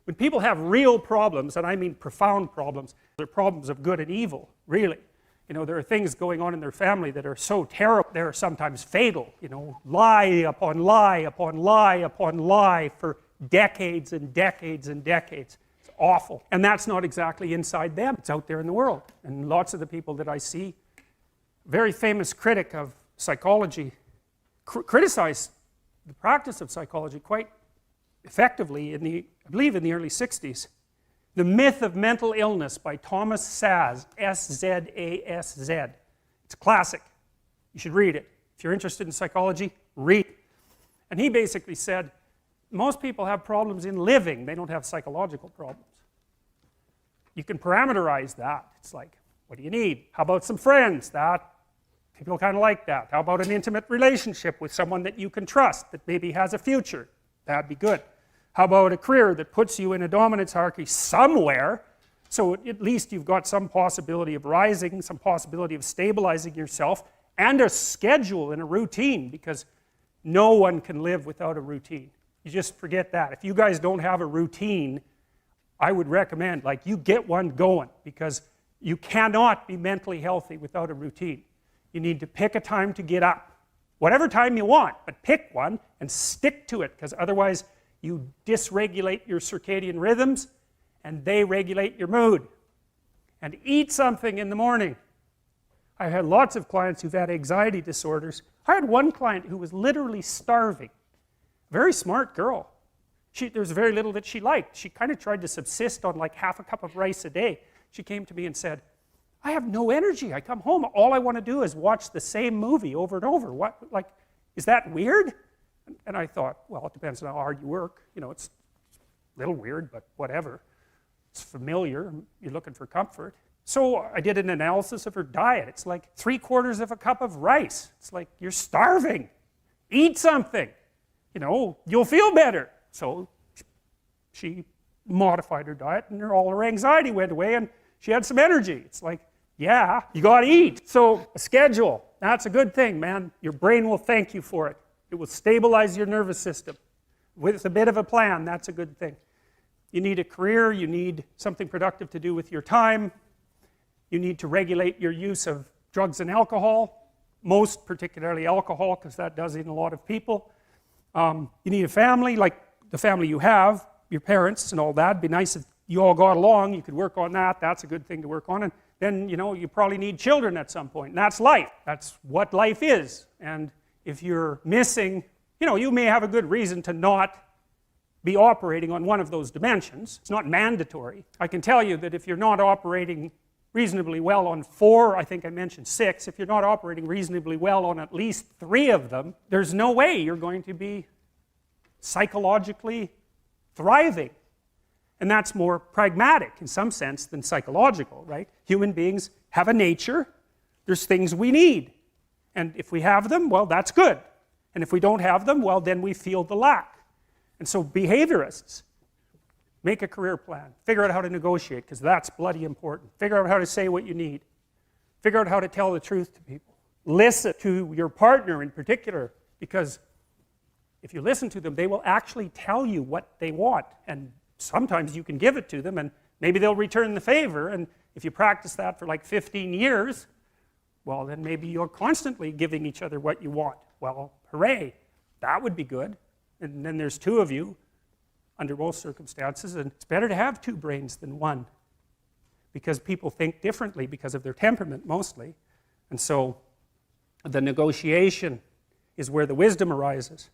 When people have real problems, and I mean profound problems, they're problems of good and evil, really. You know, there are things going on in their family that are so terrible, they're sometimes fatal. You know, lie upon lie upon lie upon lie for decades and decades and decades. It's awful. And that's not exactly inside them, it's out there in the world. And lots of the people that I see, very famous critic of psychology, criticized the practice of psychology quite effectively in the, I believe in the early 60s. The Myth of Mental Illness by Thomas Szasz, S-Z-A-S-Z. It's a classic. You should read it. If you're interested in psychology, read it. And he basically said, most people have problems in living, they don't have psychological problems. You can parameterize that. It's like, what do you need? How about some friends? That, people kind of like that. How about an intimate relationship with someone that you can trust, that maybe has a future? That'd be good. How about a career that puts you in a dominance hierarchy somewhere, so at least you've got some possibility of rising, some possibility of stabilizing yourself, and a schedule and a routine, because no one can live without a routine. You just forget that. If you guys don't have a routine, I would recommend, like, you get one going, because you cannot be mentally healthy without a routine. You need to pick a time to get up. Whatever time you want, but pick one and stick to it, because otherwise you dysregulate your circadian rhythms and they regulate your mood. And eat something in the morning. I've had lots of clients who've had anxiety disorders. I had one client who was literally starving. Very smart girl. There's very little that she liked. She kind of tried to subsist on like half a cup of rice a day. She came to me and said, I have no energy. I come home, all I want to do is watch the same movie over and over. What, like, is that weird? And I thought, well, it depends on how hard you work. You know, it's a little weird, but whatever. It's familiar. You're looking for comfort. So I did an analysis of her diet. It's like 3/4 of a cup of rice. It's like, you're starving. Eat something. You know, you'll feel better. So she modified her diet, and all her anxiety went away, and she had some energy. It's like, yeah, you got to eat. So a schedule, that's a good thing, man. Your brain will thank you for it. It will stabilize your nervous system. With a bit of a plan, that's a good thing. You need a career, you need something productive to do with your time. You need to regulate your use of drugs and alcohol, most particularly alcohol, because that does in a lot of people. You need a family, like the family you have, your parents and all that. It'd be nice if you all got along, you could work on that. That's a good thing to work on. And then, you know, you probably need children at some point. And that's life. That's what life is. And if you're missing, you know, you may have a good reason to not be operating on one of those dimensions. It's not mandatory. I can tell you that if you're not operating reasonably well on 4, I think I mentioned 6, if you're not operating reasonably well on at least 3 of them, there's no way you're going to be psychologically thriving. And that's more pragmatic in some sense than psychological, right? Human beings have a nature. There's things we need. And if we have them, well, that's good. And if we don't have them, well, then we feel the lack. And so behaviorists, make a career plan. Figure out how to negotiate, because that's bloody important. Figure out how to say what you need. Figure out how to tell the truth to people. Listen to your partner in particular, because if you listen to them, they will actually tell you what they want. And sometimes you can give it to them, and maybe they'll return the favor. And if you practice that for like 15 years, well, then maybe you're constantly giving each other what you want. Well, hooray, that would be good. And then there's 2 of you, under most circumstances, and it's better to have 2 brains than 1, because people think differently because of their temperament mostly. And so the negotiation is where the wisdom arises.